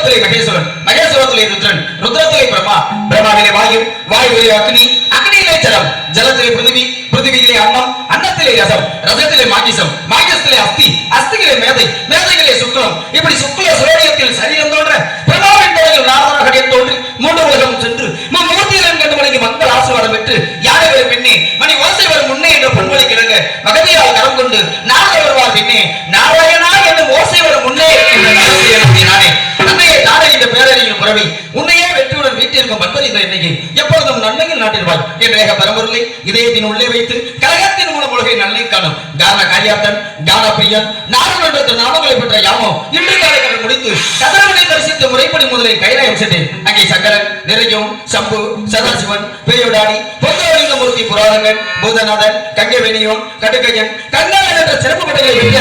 மகேஸ்வரத்திலே மகேஸ்வரன், மகேஸ்வரத்திலே ருத்ரன், ருத்ரத்திலே பிரம்மா, பிரம்மாவிலே வாயு, வாயுவிலே அக்னி, அக்னியிலே ஜலம், ஜலத்திலே பிருத்திவி, பிருத்திவியிலே அன்னம், அன்னத்திலே ரசம், ரசத்திலே மாகிசம், மாகிசத்திலே அஸ்தி, அஸ்தியிலே மேதை, மேதையிலே சுக்லம். இப்படி சுக்ல சுரோடியத்தில் சரீரம் தோன்ற பிரம்மாவின் தலையில் நாரதராக தோன்றி மூன்று உலகம் சென்று மூர்த்தியிலும் கண்டு வணங்கி மக்கள் ஆசீர்வாதம் பெற்று யாரை வரும் பின்னே மணி ஓசை வரும் முன்னே என்ற பொன்மொழி கிழங்க மகதியால் கரம் கொண்டு நாரத வருவார் பின்னே நாராயணா என்னும் ஓசை வரும் முன்னே நானே நன்மையை தானே இந்த பேரறியும் புறவை உன்னையே வெற்றியுடன் வீட்டிற்கும் பண்பறிந்த இன்னைக்கு எப்பொழுதும் நன்மையில் நாட்டிருவாய் என்ற பரம்பொருளை இதயத்தின் உள்ளே வைத்து கழகத்தின் மூலம் உலகை நல்லை காணும் காரண காரியாத்தன் கான பிரியன் நாடுமன்ற நாமங்களை பெற்ற யாமோ இன்று காலைகள் முடித்து கதிரவனை தரிசித்து முறைப்படி முதலில் கைலாயம் சென்றேன். அங்கே சங்கரன், நிறையும், சம்பு, சதாசிவன், பேயோடாடி, பொங்கலிங்கமூர்த்தி, புராணங்கள், பூதநாதன், கங்கவேணியோன், கடுக்கையன், கங்காளன் என்ற சிறப்பு பட்டங்களை பெற்ற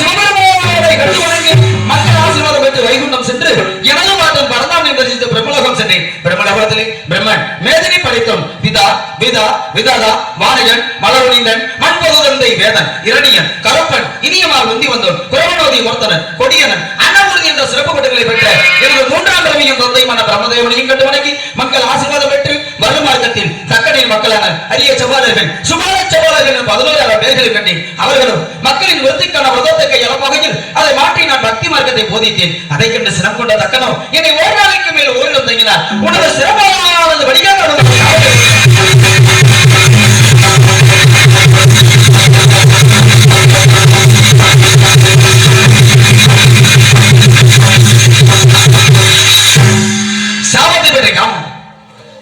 சிவபெருமானை கண்டு வணங்கி மக்கள் ஆசீர்வாதம் பெற்று வைகுண்டம் சென்று எனது மாற்றம் பரந்தாமை தரிசித்து பிரம்மலோகம் சென்றேன். பிரம்மலோகத்திலே பிரம்மன் மேதினி படைத்தோம் விதா விதா விதாதா வானகன் மலர்வணிந்தன் மண்பொதுதந்தை வேதன் இரணியன் கருப்பன் இனியமால் உந்தி வந்தோன் குரவனோதி மூர்த்தனன் கொடியனன் அன்னமுருதி என்ற சிறப்பு பட்டங்களை பெற்ற எனது மூன்றாம் ரவியும் தொந்தைமான பிரம்மதேவனையும் கண்டு வணங்கி மக்கள் ஆசீர்வாதம் பெற்று வரும் மார்க்கத்தில் தக்கனின் மக்களான அரிய செவ்வாளர்கள் சுமார செவ்வாளர்கள் 11,000 பேர்களை கண்டேன். அவர்களும் மக்களின் விருத்திக்கான விரதத்தை கையாளும் வகையில் அதை மாற்றி நான் பக்தி மார்க்கத்தை போதித்தேன். அதை கண்டு சிரம் கொண்ட தக்கனோ என்னை ஒரு நாளைக்கு மேல் ஓரிடம் தங்கினார். உனது சிறப்பானது வழியாக சாபத்தை பெற்ற காமம்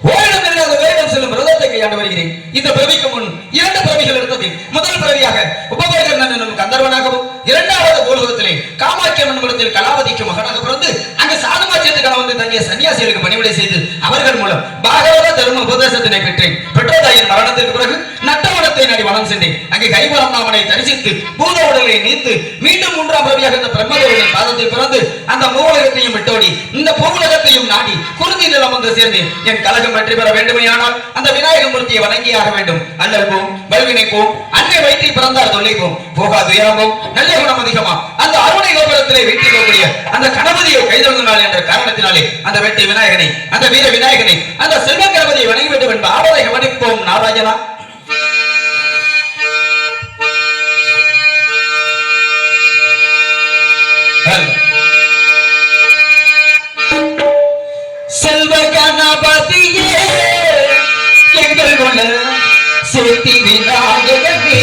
ஓரிடம் இல்லாத வேடம் செல்லும் விரதத்தை கையாண்டு வருகிறேன். இந்த பிறவிக்கு முன் 2 பிறவிகள் இருந்தது. முதல் பிறவியாக உபகர்ணன் என்னும் கந்தர்வனாகவும், இரண்டாவது பூலோகத்திலே காமாக்கிய மண்டலத்தில் கலாவதிக்கு மகனாக பிறந்து அங்கு சாதுமாச்சியத்துக்கான வந்து தங்கிய சன்னியாசிகளுக்கு பணிவிடை செய்து அவர்கள் மூலம் பாகவத தர்ம உபதேசத்தினை பெற்றேன். பெற்றோதாயின் மரணத்திற்கு பிறகு நட்டவனத்தை நாடி வனம் சென்றேன். அங்கே கைவரந்தாமனை தரிசித்து பூத உடலை நீத்து மீண்டும் 3ஆம் பிறவியாக இந்த பிரம்மதேவனின் பாதத்தில் பிறந்து அந்த மூலகத்தையும் விட்டோடி இந்த பூவுலகத்தையும் நாடி குருதி நிலம் வந்து சேர்ந்தேன். என் கலகம் வெற்றி பெற வேண்டுமையானால் அந்த விநாயகமூர்த்தியை வணங்கியாக வேண்டும். அல்லல் போம் வல்வினை போம் அன்னை வயிற்றில் பிறந்தார் தொல்லை போம் போகாது உயரமும் நல்ல குணம் அதிகமா அந்த அருணை கோபுரத்திலே வீட்டிற்கக்கூடிய அந்த கணபதியை கைதொழுந்தாள் என்ற காரணத்தினாலே அந்த வெற்றி விநாயகனை அந்த வீர விநாயகனை அந்த செல்வ கணபதியை வணங்கி வேண்டும் என்ப ஆவலை கவனிப்போம். நாராயணா செல்வ கணபதியே எங்கள் குல சேர்த்தி விநாயகனே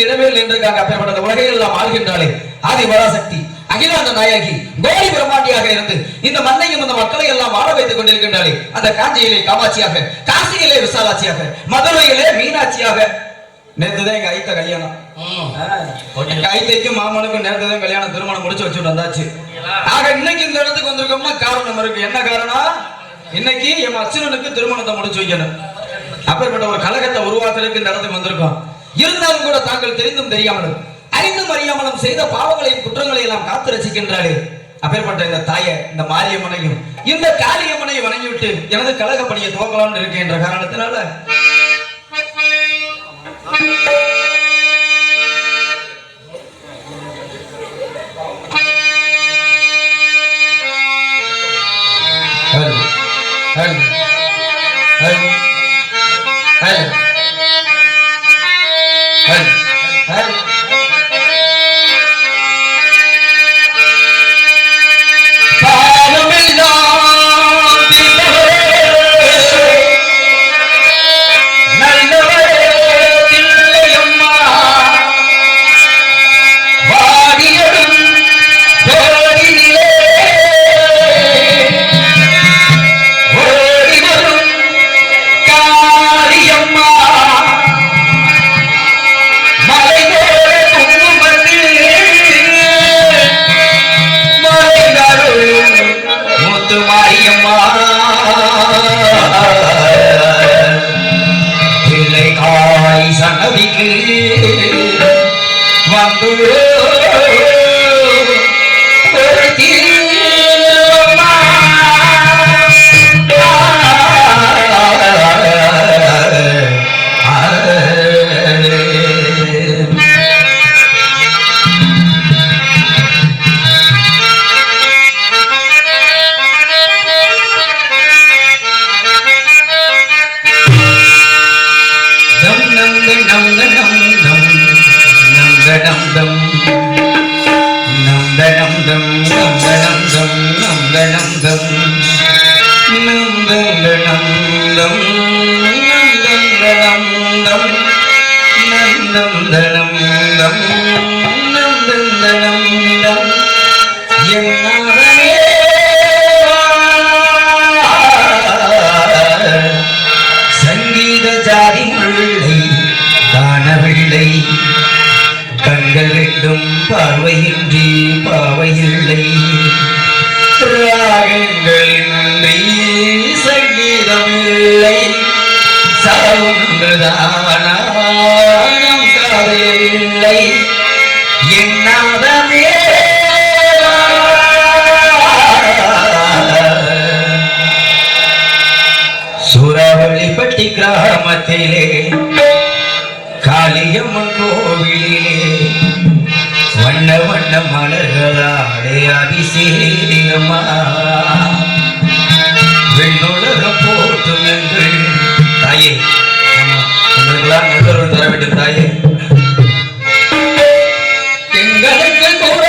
இடத்தில் இடமே இல்லை என்று அப்பேற்பட்ட உலகை எல்லாம் ஆள்கின்றாளே ஆதி பராசக்தி அகிலாண்ட நாயகி கோடி பிரம்மாண்டியாக இருந்து இந்த மண்ணையும் இந்த மக்களை எல்லாம் வாழ வைத்துக் கொண்டிருக்கின்றாளே அந்த காஞ்சியிலே காமாட்சியாக, காசியிலே விசாலாட்சியாக, மதுரையிலே மீனாட்சியாக. நேற்றுதான் எங்க ஐத்த கல்யாணம். எங்க ஐத்தைக்கும் மாமனுக்கும் நேற்றுதான் கல்யாணம், திருமணம் முடிச்சு வச்சுட்டு வந்தாச்சு. ஆக இன்னைக்கு இந்த இடத்துக்கு வந்திருக்கோம்னா காரணம் இருக்கு. என்ன காரணம்? இன்னைக்கு என் அச்சுரனுக்கு திருமணத்தை முடிச்சு வைக்கணும். அப்பேற்பட்ட ஒரு கழகத்தை உருவாக்குறதுக்கு இந்த இடத்துக்கு வந்திருக்கோம். இருந்தாலும் கூட தாங்கள் தெரிந்தும் தெரியாமலும் அறிந்தும் அறியாமலும் செய்த பாவங்களையும் குற்றங்களையும் எல்லாம் காத்து ரசிக்கின்றாளே அப்பேற்பட்ட இந்த தாயை, இந்த மாரியம்மனையும் இந்த காளியம்மனையும் வணங்கிவிட்டு எனது கழக பணியை துவங்கலாம்னு இருக்கு என்ற காரணத்தினால சங்கீத ஜாதி முல்லை காணவில்லை, கண்கள் ரெண்டும் பார்வையின்றி பாவையில்லை, ராகங்களின்றி சங்கீதம் இல்லை, சாவுன்றுதானம் காதலில்லை, என்னாதமே சூறாவளிப்பட்டி கிராமத்திலே காளியம்மன் கோவிலே வண்ண வண்ண மலர்களாலே அபிஷேகமா வெண்ணுலகம் போற்றும் எங்கள் தாயே, எங்களுக்கெல்லாம் நல்லொரு தர வேண்டும் தாயே. எங்களுக்கு கூட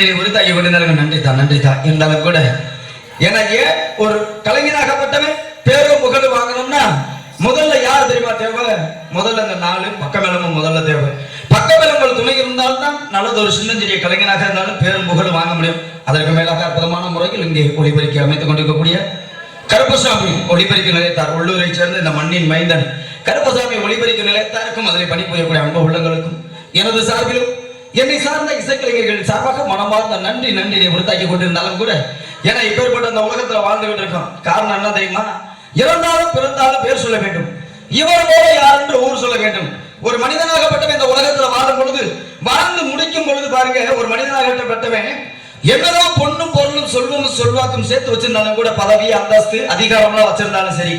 நன்றி உறுத்தாக்கி கொண்டிருந்தாலும் நன்றிதான் இருந்தாலும் கூட எனக்கு ஒரு கலைஞனாகப்பட்டவன் பேரும் புகழ் வாங்கணும்னா முதல்ல யார் தெரியுமா தேவை? முதல்ல இந்த 4 பக்கமெலமும் முதல்ல தேவை. பக்கமெலங்கள் துணை இருந்தால்தான் நல்லது. ஒரு சின்னஞ்சிறிய கலைஞனாக இருந்தாலும் பேரும் புகழ் வாங்க முடியும். அதற்கு மேலாக அற்புதமான முறையில் இங்கே ஒளிபெருக்கி அமைத்துக் கொண்டிருக்கக்கூடிய கருப்பசாமி ஒளிபெருக்கி நிலையத்தார், உள்ளூரை சேர்ந்த இந்த மண்ணின் மைந்தன் கருப்பசாமி ஒளிபெருக்கி நிலையத்தாருக்கும் அதில் பணிபுரியக்கூடிய அன்பு உள்ளங்களுக்கும் எனது சார்பிலும் என்னை சார்ந்த இசைக்கலைஞர்கள் சார்பாக மனமார்ந்த நன்றி உறுத்தாக்கி கொண்டிருந்தாலும் கூட ஏன்னா இப்பேற்பட்ட அந்த உலகத்துல வாழ்ந்துகிட்டு இருக்கோம். காரணம் என்ன தெரியுமா? இறந்தாலும் பிறந்தாலும் பேர் சொல்ல வேண்டும். இவர் போல யார் என்று ஊர் சொல்ல வேண்டும். ஒரு மனிதனாகப்பட்டவன் இந்த உலகத்துல வாழும் பொழுது, வாழ்ந்து முடிக்கும் பொழுது பாருங்க, ஒரு மனிதனாகப்பட்டவன் என்னதான் பொண்ணும் பொருளும் சொல்லும் சொல்வாக்கும் சேர்த்து வச்சிருந்தாலும் கூட, பதவி அந்தஸ்து அதிகாரம்லாம் வச்சிருந்தாலும் சரி,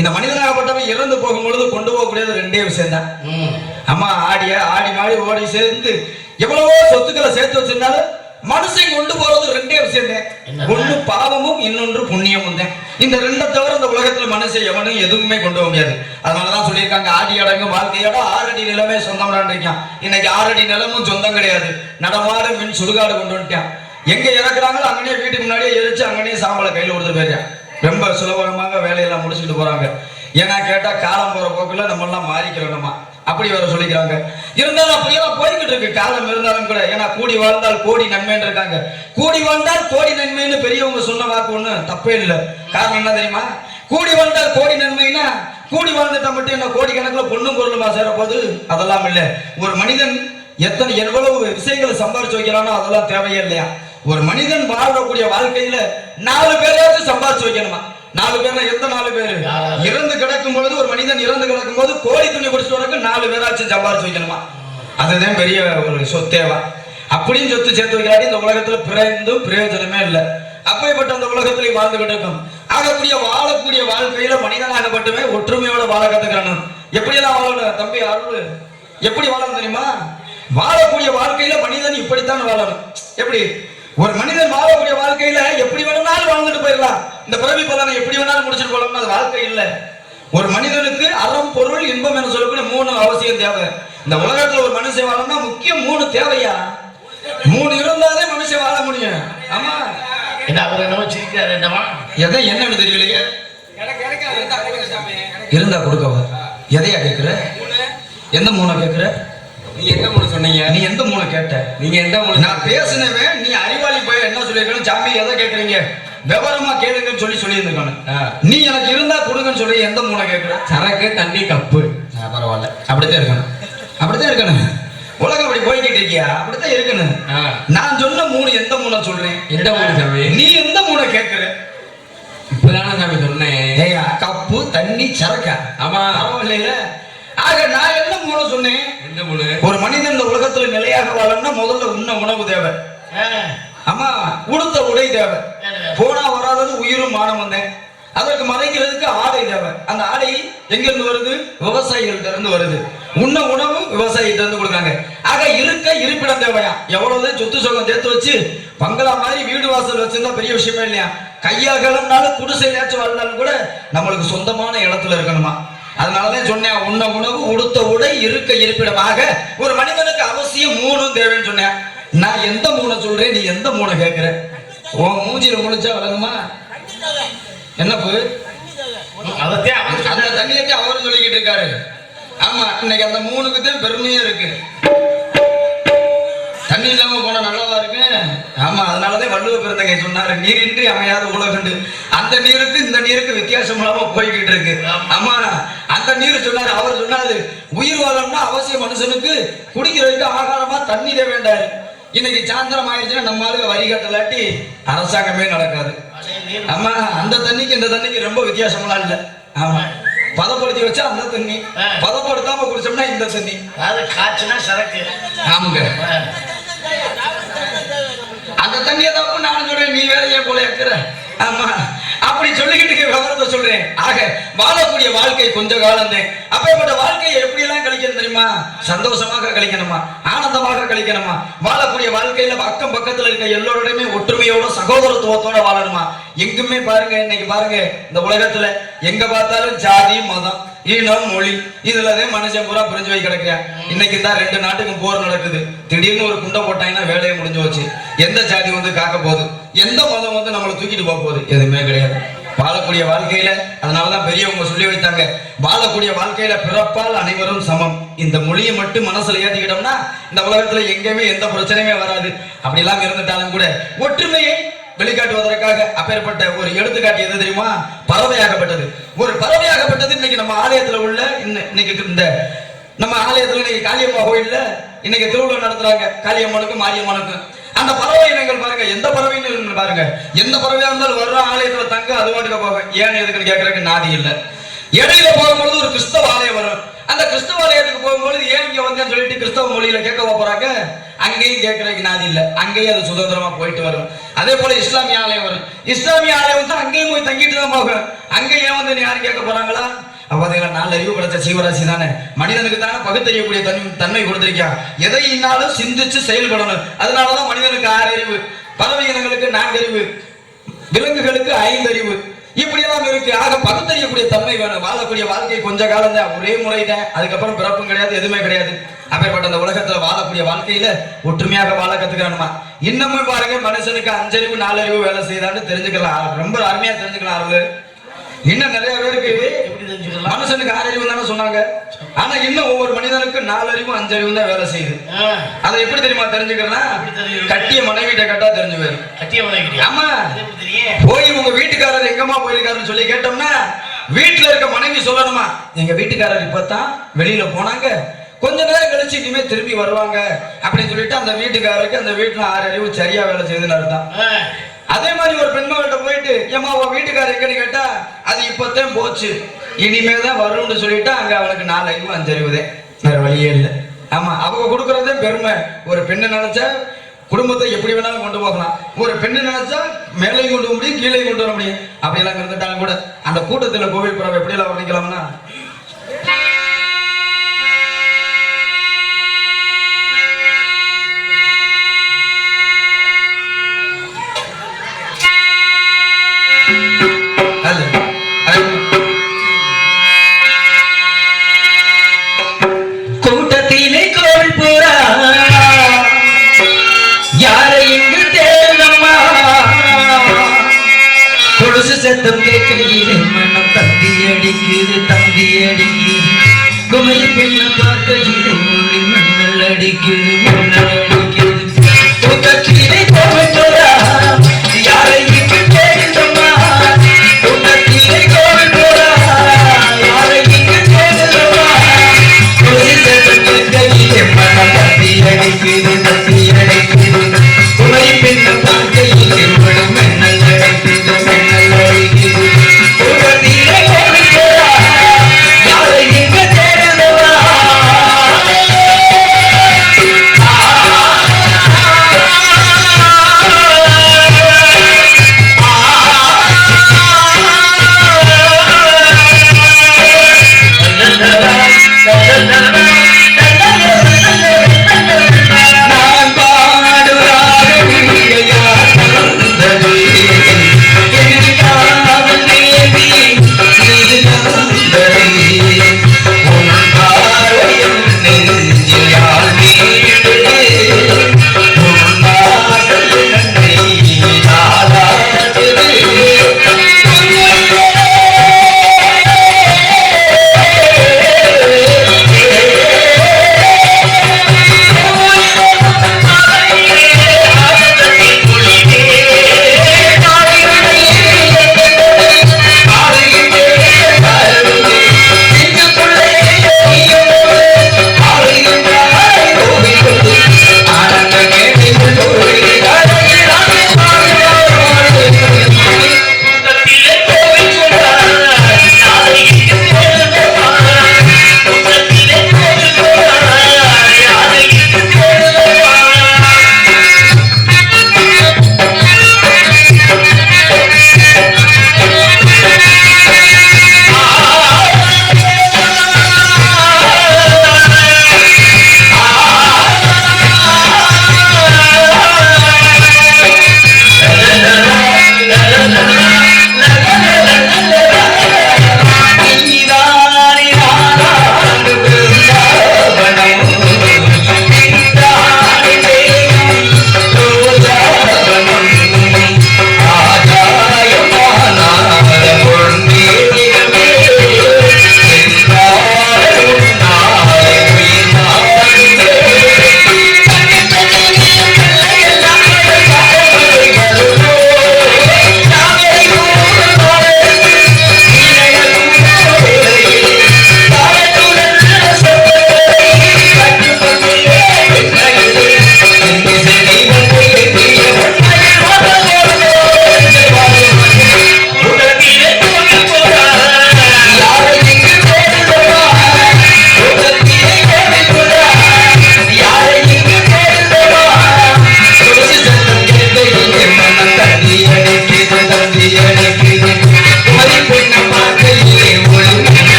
இந்த மனிதனாகப்பட்டவன் இறந்து போகும் பொழுது கொண்டு போகக்கூடியது 2 விஷயம் தான். அம்மா ஆடி மாடி ஓடி சேர்ந்து எவ்வளவோ சொத்துக்களை சேர்த்து வச்சிருந்தாலும் மனுஷன் கொண்டு போறது 2 விஷயம் தான். ஒண்ணு பாவமும், இன்னொன்று புண்ணியமும் தான். இந்த 2 தவிர இந்த உலகத்துல மனுஷன் எவனும் எதுவுமே கொண்டு போக முடியாது. அதனாலதான் சொல்லியிருக்காங்க, ஆடி அடங்கு வாழ்க்கையோட 6 அடி நிலமே சொந்தம் இருக்கான். இன்னைக்கு 6 அடி நிலமும் சொந்தம் கிடையாது. நடமாடு மின் சுடுகாடு கொண்டு வந்துட்டான். எங்க இறக்குறாங்களோ அங்கனே வீட்டுக்கு முன்னாடியே எரிச்சு அங்கனே சாம்பலை கையில கொடுத்து போயிருக்கான். ரொம்ப சுலபமாக வேலையெல்லாம் முடிச்சுட்டு போறாங்க. ஏன்னா கேட்டா காலம் போற போக்குல நம்ம எல்லாம் மாறிக்கிறோமா அப்படி வேற சொல்லிக்கிறாங்க. இருந்தாலும் அப்படியெல்லாம் போய்கிட்டு இருக்கு காலம். இருந்தாலும் கூட ஏன்னா கூடி வாழ்ந்தால் கோடி நன்மைன்னு இருக்காங்க. கூடி வாழ்ந்தால் கோடி நன்மைன்னு பெரியவங்க சொன்ன வாக்கு ஒண்ணு தப்பே இல்லை. காரணம் என்ன தெரியுமா? கூடி வாழ்ந்தால் கோடி நன்மைன்னா கூடி வாழ்ந்துட்டா மட்டும் என்ன கோடி கணக்குல பொண்ணும் பொருளுமா சேர போது? அதெல்லாம் இல்லை. ஒரு மனிதன் எவ்வளவு விஷயங்களை சம்பாரிச்சு வைக்கிறானோ அதெல்லாம் தேவையே இல்லையா? ஒரு மனிதன் வாழக்கூடிய வாழ்க்கையில 4 பேரையாவது சம்பாதிச்சு வைக்கணுமா? 4 பேர்னா எந்த 4 பேரு? இறந்து கிடக்கும் பொழுது, ஒரு மனிதன் இறந்து கிடக்கும் போது கோடி துணி குடிச்சிட்டு வரக்கு 4 பேராச்சும் சம்பாதிச்சு வைக்கணுமா? அதுதான் பெரிய ஒரு சொத்தேவா. அப்படின்னு சொத்து சேர்த்து வைக்கிறாடி இந்த உலகத்துல பிறந்தும் பிரயோஜனமே இல்லை. அப்படிப்பட்ட அந்த உலகத்திலே வாழ்ந்துகிட்டு இருக்கும். ஆகக்கூடிய வாழக்கூடிய வாழ்க்கையில மனிதனாகப்பட்டுமே ஒற்றுமையோட வாழ கத்துக்கிறான். எப்படியெல்லாம் வாழணும் தம்பி அருள்? எப்படி வாழணும் தெரியுமா? வாழக்கூடிய வாழ்க்கையில மனிதன் இப்படித்தான் வாழணும். எப்படி ஒரு மனிதன் வாழக்கூடிய வாழ்க்கையில எப்படி வேணும்னாலும் வாழ்ந்துட்டு போயிடலாம். இந்த பிறவி பலனை எப்படி வேணாலும் முடிச்சுட்டு போகலாம். அது வாழ்க்கை இல்லை. ஒரு மனிதனுக்கு அறம், பொருள், இன்பம் என சொல்லக்கூடிய 3 அவசியம் தேவை. இந்த உலகத்துல ஒரு மனுஷன் வாழணும்னா முக்கியம் 3 தேவையா? 3 இருந்தாலே மனுஷன் வாழ முடியும். ஆமா, அவர் என்ன வச்சிருக்காரு? எதை என்னன்னு தெரியலையே. இருந்தா கொடுக்கவா? எதையா கேட்கிற? எந்த 3 கேட்கிற? நீ எந்த 3 சொன்னீங்க? நீ எந்த 3 கேட்ட? நீங்க எந்த 3? நான் பேசினவே நீ அறிவாளி போய் என்ன சொல்லிருக்கணும்? சாமி எதை கேட்கறீங்க? விவரமா கேளுங்கன்னு சொல்லி இருந்திருக்கணும். நீ எனக்கு இருந்தா கொடுங்கன்னு சொல்லி எந்த 3 கேட்கிற? சரக்கு, தண்ணி, கப்பு. பரவாயில்ல, அப்படித்தான் இருக்கணும். உலகம் அப்படி போய்கிட்டு இருக்கியா? அப்படித்தான் இருக்கணும். நான் சொன்ன 3 எந்த 3 சொல்றேன்? எந்த 3 சாமி? நீ எந்த 3 கேட்கிற? இப்பதானே சாமி சொன்னேன். கப்பு, தண்ணி, சரக்கா? ஆமா, பரவாயில்ல. ஆக நான் என்ன 3 சொன்னேன்? எந்த 3? ஒரு மனிதன் இந்த உலகத்துல நிலையாக வாழணும்னா முதல்ல உண்ண உணவு தேவை. ஆமா, உடுத்த உடை தேவை. போனா வராதது உயிரும் மானம் தான். அதற்கு மறைக்கிறதுக்கு ஆடை தேவை. அந்த ஆடை எங்கிருந்து வருது? விவசாயிகள்ட்ட இருந்து வருது. உண்ண உணவு விவசாயிகிட்ட இருந்து கொடுக்குறாங்க. ஆக இருப்பிடம் தேவையா? எவ்வளவுதான் சொத்து சொகம் சேர்த்து வச்சு பங்களா மாதிரி வீடு வாசல் வச்சிருந்தா பெரிய விஷயமே இல்லையா? கையாகலம்னாலும் குடிசையாச்சும் வாழ்ந்தாலும் கூட நம்மளுக்கு சொந்தமான இடத்துல இருக்கணுமா? அதனாலதான் சொன்னேன், உண்ண உணவு, உடுத்த உடை, இருப்பிடமாக ஒரு மனிதனுக்கு அவசியம் 3 தேவைன்னு சொன்னேன். நான் எந்த 3 சொல்றேன்? நீ எந்த 3 கேட்கிற? உன் மூஞ்சில முழிச்சா வழங்குமா? என்னப்பு அந்த தண்ணியத்தை அவரும் சொல்லிக்கிட்டு இருக்காரு. ஆமா, இன்னைக்கு அந்த 3க்கு தான் பெருமையா இருக்கு. தண்ணி இல்லாம போனா நல்லதா இருக்கு. ஆமா, அதனாலதான் வள்ளுவ பிறந்தகை சொன்னாரு, நீரின்றி அமையாத உலகண்டு. அந்த நீருக்கு இந்த நீருக்கு வித்தியாசம் இல்லாம போய்கிட்டு இருக்கு. ஆமா, அந்த நீர் சொன்னாரு. அவர் சொன்னாரு, உயிர் வாழணும்னா அவசியம் மனுஷனுக்கு குடிக்கிறதுக்கு ஆகாரமா தண்ணி வேண்டாரு. இன்னைக்கு சாயந்தரம் ஆயிடுச்சுன்னா நம்ம ஆளுங்க வரி கட்டலாட்டி அரசாங்கமே நடக்காது. ஆமா, அந்த தண்ணிக்கு இந்த தண்ணிக்கு ரொம்ப வித்தியாசம்லாம் இல்லை. ஆமா, பதப்படுத்தி வச்சா அந்த தண்ணி, பதப்படுத்தாம குடிச்சோம்னா இந்த தண்ணி. காய்ச்சுனா சரக்கு. ஆமாங்க, அந்த தண்ணியை தான் நான் சொல்றேன். நீ வேற ஏன் போல இருக்கிற? ஆமா, அப்படி சொல்லிக்கிட்டு விவரத்தை சொல்றேன். ஆக வாழக்கூடிய வாழ்க்கை கொஞ்ச காலம் தான். அப்பேற்பட்ட வாழ்க்கையை எப்படி எல்லாம் கழிக்கணும் தெரியுமா? சந்தோஷமாக கழிக்கணுமா, ஆனந்தமாக கழிக்கணுமா. வாழக்கூடிய வாழ்க்கையில அக்கம் பக்கத்துல இருக்க எல்லோருடையுமே ஒற்றுமையோட சகோதரத்துவத்தோட வாழணுமா. எங்குமே பாருங்க, இன்னைக்கு பாருங்க இந்த உலகத்துல எங்க பார்த்தாலும் ஜாதி மதம் இனம் மொழி இதுலதான் மனுஷன் பூரா பிரிஞ்சு போய் கிடக்குறேன். இன்னைக்கு தான் 2 நாட்டுக்கும் போர் நடக்குது. திடீர்னு ஒரு குண்டை போட்டாங்கன்னா வேலையை முடிஞ்சு வச்சு. எந்த ஜாதி வந்து காக்க போகுது, எந்த மதம் வந்து நம்மளை தூக்கிட்டு போக போகுது, எதுவுமே கிடையாது. வாழக்கூடிய வாழ்க்கையில அதனாலதான் பெரியவங்க சொல்லி வைத்தாங்க, வாழக்கூடிய வாழ்க்கையில பிறப்பால் அனைவரும் சமம். இந்த மொழியை மட்டும் மனசுல ஏத்திக்கிட்டோம்னா இந்த உலகத்துல எங்கேயுமே எந்த பிரச்சனையுமே வராது. அப்படி எல்லாம் இருந்துட்டாலும் கூட ஒற்றுமையை வெளிக்காட்டுவதற்காக அப்பேற்பட்ட ஒரு எடுத்துக்காட்டு எது தெரியுமா? பறவையாகப்பட்டது. ஒரு பறவையாகப்பட்டது இன்னைக்கு நம்ம ஆலயத்துல உள்ள இன்னைக்கு இந்த நம்ம ஆலயத்துல இன்னைக்கு காளியம்மா கோயில்ல இன்னைக்கு திருவிழா நடத்துறாங்க. காளியம்மனுக்கும் மாரியம்மனுக்கும் அந்த பறவை இனங்கள் பாருங்க, எந்த பறவைன்னு பாருங்க. எந்த பறவையா இருந்தாலும் வர்ற ஆலயத்துல தங்க அது வாட்டுக்க போவேன். ஏன் எதுக்குன்னு கேட்கறதுக்கு நாதி இல்லை. இடையில போகும்பொழுது ஒரு கிறிஸ்தவ ஆலயம் வரும். அந்த கிறிஸ்தவ ஆலயத்துக்கு போகும்பொழுது ஏன் இங்க வந்தேன்னு சொல்லிட்டு கிறிஸ்தவ மொழியில கேட்க போறாங்க. அங்கேயும் கேட்கறதுக்கு நாதி இல்லை. அங்கேயும் அது சுதந்திரமா போயிட்டு வரும். அதே போல இஸ்லாமிய ஆலயம் வரும். இஸ்லாமிய ஆலயம் வந்து அங்கேயும் போய் தங்கிட்டு தான் போகும். அங்கேயும் வந்து யாரும் கேட்க போறாங்களா? அப்ப நாலு அறிவு கிடைச்ச சீவராசி தானே. மனிதனுக்கு தானே பகுத்தறியக்கூடிய தன்மை கொடுத்திருக்கான். எதை இன்னாலும் சிந்திச்சு செயல்படணும். அதனாலதான் மனிதனுக்கு 6 அறிவு, பறவை இனங்களுக்கு 4 அறிவு, விலங்குகளுக்கு 5 அறிவு, இப்படி எல்லாம் இருக்கு. ஆக பகுத்தறியக்கூடிய தன்மை வேணும். வாழக்கூடிய வாழ்க்கை கொஞ்ச காலம் தான், ஒரே முறை தான். அதுக்கப்புறம் பிறப்பும் கிடையாது, எதுவுமே கிடையாது. அப்பேற்பட்ட அந்த உலகத்துல வாழக்கூடிய வாழ்க்கையில ஒற்றுமையாக வாழ கத்துக்கணுமா. இன்னமும் பாருங்க, மனுஷனுக்கு 5 அறிவு 4 அறிவு வேலை செய்தான்னு தெரிஞ்சுக்கலாம். ரொம்ப அருமையா தெரிஞ்சுக்கலாம். அவரு இன்னும் நிறைய பேருக்கு மனுஷனுக்கு 6 அறிவு தானே சொன்னாங்க. ஆனா இன்னும் ஒவ்வொரு மனிதனுக்கு 4 அறிவு 5 அறிவு தான் வேலை செய்யுது. அதை எப்படி தெரியுமா தெரிஞ்சுக்கிறேன்னா, கட்டிய மனைவிட்ட கேட்டா தெரிஞ்சு போயிடும். கட்டிய மனைவி, ஆமா, போய் உங்க வீட்டுக்காரர் எங்கம்மா போயிருக்காருன்னு சொல்லி கேட்டோம்னா வீட்டுல இருக்க மனைவி சொல்லணுமா, எங்க வீட்டுக்காரர் இப்பதான் வெளியில போனாங்க, கொஞ்ச நேரம் கழிச்சு இனிமே திரும்பி வருவாங்க அப்படின்னு சொல்லிட்டு அந்த வீட்டுக்காரருக்கு அந்த வீட்டுல 6 அறிவு சரியா வேலை செய்யுதுன்னு அர்த்தம். அதே மாதிரி ஒரு பெண்மகிட்ட போயிட்டு ஏமா உன் வீட்டுக்காரர் எங்கன்னு கேட்டா அது இப்பதான் போச்சு, இனிமே தான் வரும்னு சொல்லிட்டு அங்க அவனுக்கு 4 அறிவு 5 அறிவுதே, வேற வழியே இல்லை. ஆமா, அவங்க கொடுக்கறதே பெருமை. ஒரு பெண்ணை நினைச்சா குடும்பத்தை எப்படி வேணாலும் கொண்டு போகலாம். ஒரு பெண்ணை நினைச்சா மேலையும் கொண்டு வர முடியும், கீழே கொண்டு வர முடியும். அப்படியெல்லாம் இருந்துட்டாலும் கூட அந்த கூட்டத்துல கோவில் புறவை எப்படி எல்லாம் வர்ணிக்கலாம்னா, கூட்டத்திலே கோவில் புறா யாரை இங்கு தேடம்மா, கொலுசு சத்தம் கேட்கையிலே மனம் தந்தி அடிக்குது தந்தி அடிக்குது, குமரி பெண்ணை பார்க்கையிலே மொழி மண்ணல் அடிக்குது மண்ணல் அடிக்குது. கூட்டத்திலே கோவில் புறா யாரை இங்கு தேடம்மா, கூட்டத்திலே கோவில் புறா யாரை இங்கு தேடம்மா, கொலுசு சத்தம் கேட்கையிலே மனம் தந்தி அடிக்குது தந்தி அடிக்குது, குமரி பெண்ணை பார்க்கையிலே மொழி மண்ணல் அடிக்குது மண்ணல் அடிக்குது. கூட்டத்திலே கோவில் புறா யாரை இங்கு தேடம்மா.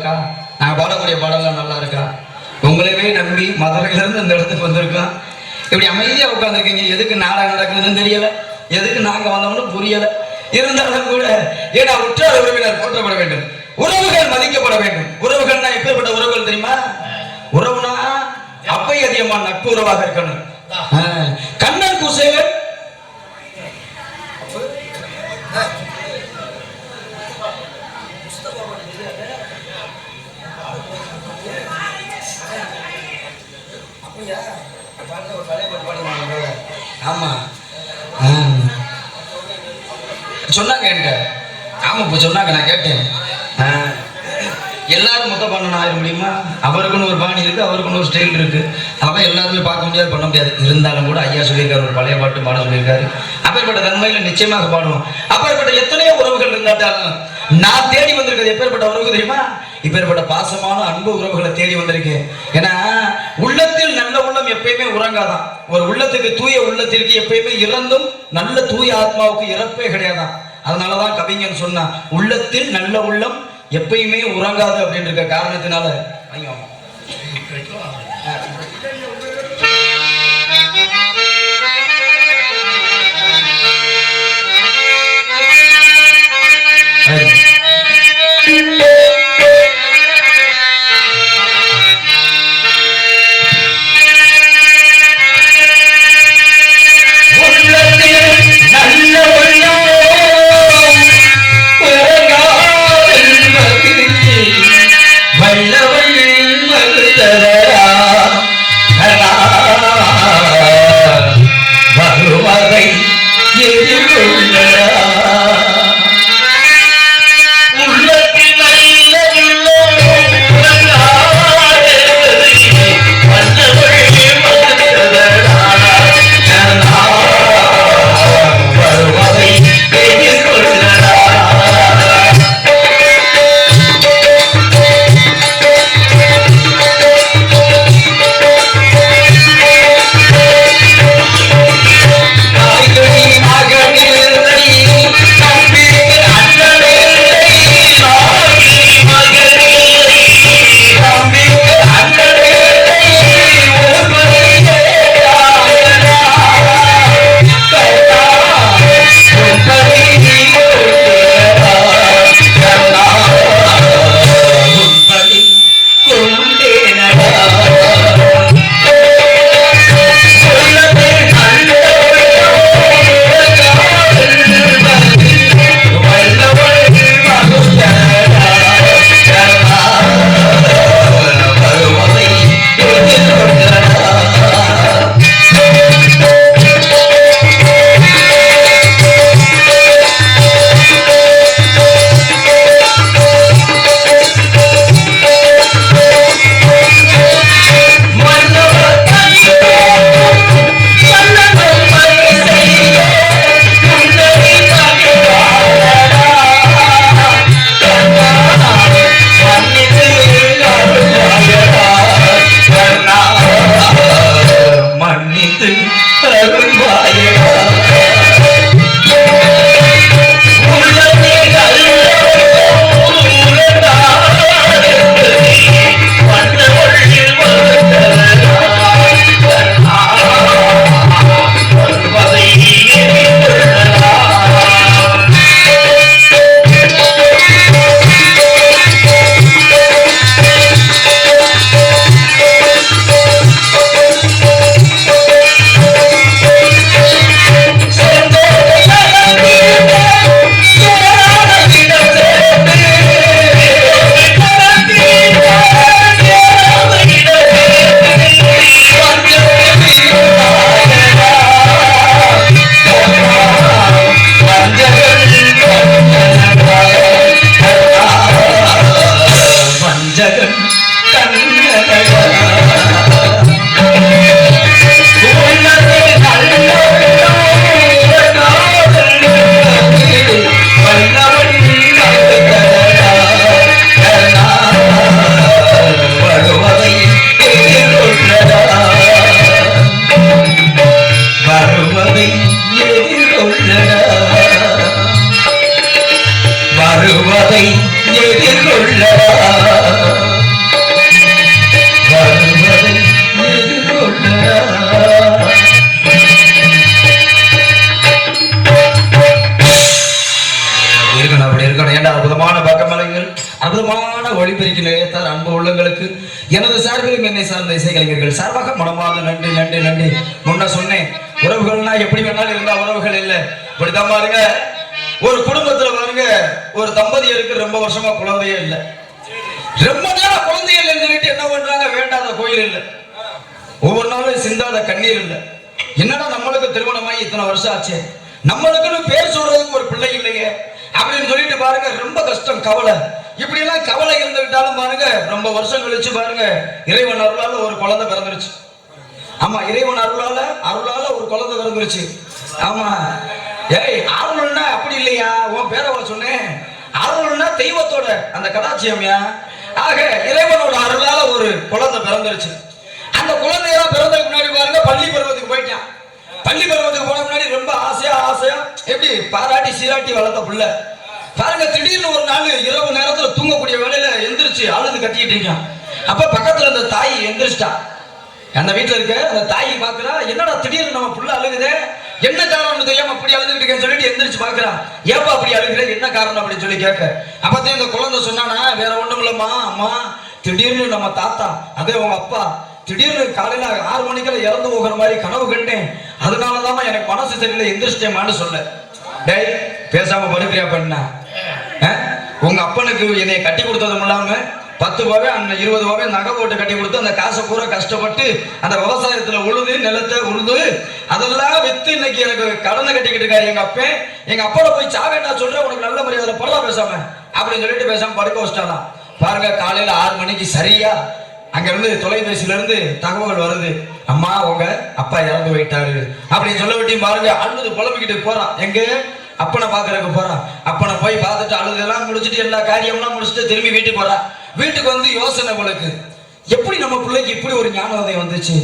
இருக்கா? நான் பாடக்கூடிய பாடலாம் நல்லா இருக்கா? உங்களவே நம்பி மதுரையில இருந்து இந்த இடத்துக்கு வந்திருக்கோம். இப்படி அமைதியா உட்காந்துருக்கீங்க. எதுக்கு நாடகம் நடக்குதுன்னு தெரியல, எதுக்கு நாங்க வந்தோம்னு புரியல. இருந்தாலும் கூட ஏன்னா உற்றார் உறவினர் போற்றப்பட வேண்டும், உறவுகள் மதிக்கப்பட வேண்டும். உறவுகள்னா எப்பேற்பட்ட உறவுகள் தெரியுமா? உறவுனா அப்பை அதிகமான நட்பு உறவாக இருக்கணும். கண்ணன் குசேலன் ஆமா சொன்னாங்க என்கிட்ட. ஆமா இப்போ சொன்னாங்க, நான் கேட்டேன். எல்லாரும் மொத்த பண்ணணும் ஆயிட முடியுமா? அவருக்குன்னு ஒரு பாணி இருக்கு, அவருக்குன்னு ஒரு ஸ்டைல் இருக்கு. அவன் எல்லாருமே பார்க்க முடியாது, பண்ண முடியாது. இருந்தாலும் கூட ஐயா சொல்லியிருக்காரு, ஒரு பழைய பாட்டு பாட சொல்லியிருக்காரு. அப்பேற்பட்ட தன்மையில நிச்சயமாக பாடுவோம். அப்பேற்பட்ட எத்தனையோ உறவுகள் இருந்தாலும் நான் தேடி வந்திருக்கிறது எப்பேற்பட்ட உறவு தெரியுமா? இப்பேற்பட்ட பாசமான அன்பு உறவுகளை தேடி வந்திருக்கேன். ஏன்னா உள்ளத்தில் நல்ல உள்ளம் எப்பயுமே உறங்காதான். ஒரு உள்ளத்துக்கு தூய உள்ளத்திற்கு எப்பயுமே இறந்தும் நல்ல தூய ஆத்மாவுக்கு இறப்பே கிடையாதான். அதனாலதான் கவிஞன் சொன்னா உள்ளத்தில் நல்ல உள்ளம் எப்பயுமே உறங்காது அப்படின்னு இருக்க காரணத்தினால வருவதை எதிர்கொள்ளடா வாய்ப்பிருக்கிற நேயத்தார் அன்பு உள்ளங்களுக்கு எனது சார்பிலும் என்னை சார்ந்த இசைக்கலைஞர்கள் சார்பாக மனமார்ந்த நன்றி நன்றி நன்றி. முன்ன சொன்னேன், உறவுகள்னா எப்படி வேணாலும் இருந்தா உறவுகள் இல்லை. இப்படித்தான் பாருங்க, ஒரு குடும்பத்துல பாருங்க, ஒரு தம்பதியருக்கு ரொம்ப வருஷமா குழந்தையே இல்லை. ரொம்ப நேரம் குழந்தைகள் சொல்லிட்டு என்ன பண்றாங்க, வேண்டாத கோயில் இல்லை, ஒவ்வொரு நாளும் சிந்தாத கண்ணீர் இல்லை. என்னடா நம்மளுக்கு திருமணமாகி இத்தனை வருஷம் ஆச்சு, நம்மளுக்குன்னு பேர் சொல்றதுக்கு ஒரு பிள்ளை இல்லையே அப்படின்னு சொல்லிட்டு பாருங்க, ரொம்ப கஷ்டம், கவலை. இப்படி எல்லாம் கவலை இருந்துகிட்டாலும் பாருங்க, ரொம்ப வருஷம் கழிச்சு பாருங்க, இறைவன் அருளால ஒரு குழந்தை பிறந்துருச்சு. ஆமா, இறைவன் அருளால ஒரு குழந்தை பிறந்துருச்சு. ஆமா, ஏய் அருள்னா அப்படி இல்லையா, உன் பேரவ சொன்னேன், அருள்னா தெய்வத்தோட அந்த கடாட்சியம்யா. ஆக இறைவனோட அருளால ஒரு குழந்தை பிறந்துருச்சு. அந்த குழந்தையெல்லாம் பிறந்ததுக்கு முன்னாடி பாருங்க, பள்ளி பருவத்துக்கு போயிட்டான். பள்ளி பருவத்துக்கு போன முன்னாடி ரொம்ப ஆசையா எப்படி பாராட்டி சீராட்டி வளர்த்த புள்ள பாருங்க, திடீர்னு ஒரு நாள் இரவு நேரத்துல தூங்கக்கூடிய வேலையில எந்திரிச்சு அழுது கட்டிட்டு இருக்கான். அப்ப பக்கத்துல அந்த தாய் எந்திரிச்சிட்டா. அந்த வீட்டுல இருக்க அந்த தாய் பாக்குறா, என்னடா திடீர்னு நம்ம புள்ள அழுகுதே, என்ன காரணம் தெரியாம அப்படி அழுதுகிட்டு இருக்கேன்னு சொல்லிட்டு எந்திரிச்சு பாக்குறா. ஏப்பா அப்படி அழுகுற, என்ன காரணம் அப்படின்னு சொல்லி கேட்க, அப்பதான் இந்த குழந்தை சொன்னானா, வேற ஒண்ணும் இல்லம்மா, அம்மா திடீர்னு நம்ம தாத்தா, அதே உங்க அப்பா திடீர்னு காலையில 6 மணிக்கெல்லாம் இறந்து போகிற மாதிரி கனவு கண்டேன், அதனாலதான் எனக்கு மனசு சரியில்லை எந்திரிச்சிட்டேமான்னு சொல்ல. டேய் பேசாம படுக்கிறியா பண்ண, உங்க அப்பனுக்கு என்னை கட்டி கொடுத்ததும் இல்லாம 10 ரூபாவே 20 ரூபாவே நகை போட்டு கட்டி கொடுத்து அந்த காசை பூரா கஷ்டப்பட்டு அந்த விவசாயத்துல உழுது நிலத்தை உழுது அதெல்லாம் வித்து இன்னைக்கு எனக்கு கடனை கட்டிக்கிட்டு இருக்காரு எங்க அப்பன். எங்க அப்பால போய் சாவேண்டா சொல்றேன், உனக்கு நல்ல மரியாதை பரவா பேசாம அப்படின்னு சொல்லிட்டு பேசாம படுக்க வச்சிட்டாலாம். பாருங்க, காலையில 6 மணிக்கு சரியா அங்க இருந்து தொலைபேசியில இருந்து தகவல் வருது, அம்மா உங்க அப்பா இறந்து போயிட்டாரு அப்படின்னு சொல்ல விட்டி. பாருங்க, அழுது புலம்பிக்கிட்டு போறான், எங்க அப்பனை பாக்குறதுக்கு போறான். அப்பனை போய் பார்த்துட்டு அழுதெல்லாம் முடிச்சுட்டு எல்லா காரியம்லாம் முடிச்சுட்டு திரும்பி வீட்டுக்கு போறான். வீட்டுக்கு வந்து யோசனை உங்களுக்கு, எப்படி நம்ம பிள்ளைக்கு இப்படி ஒரு ஞானோதயம் வந்துச்சு,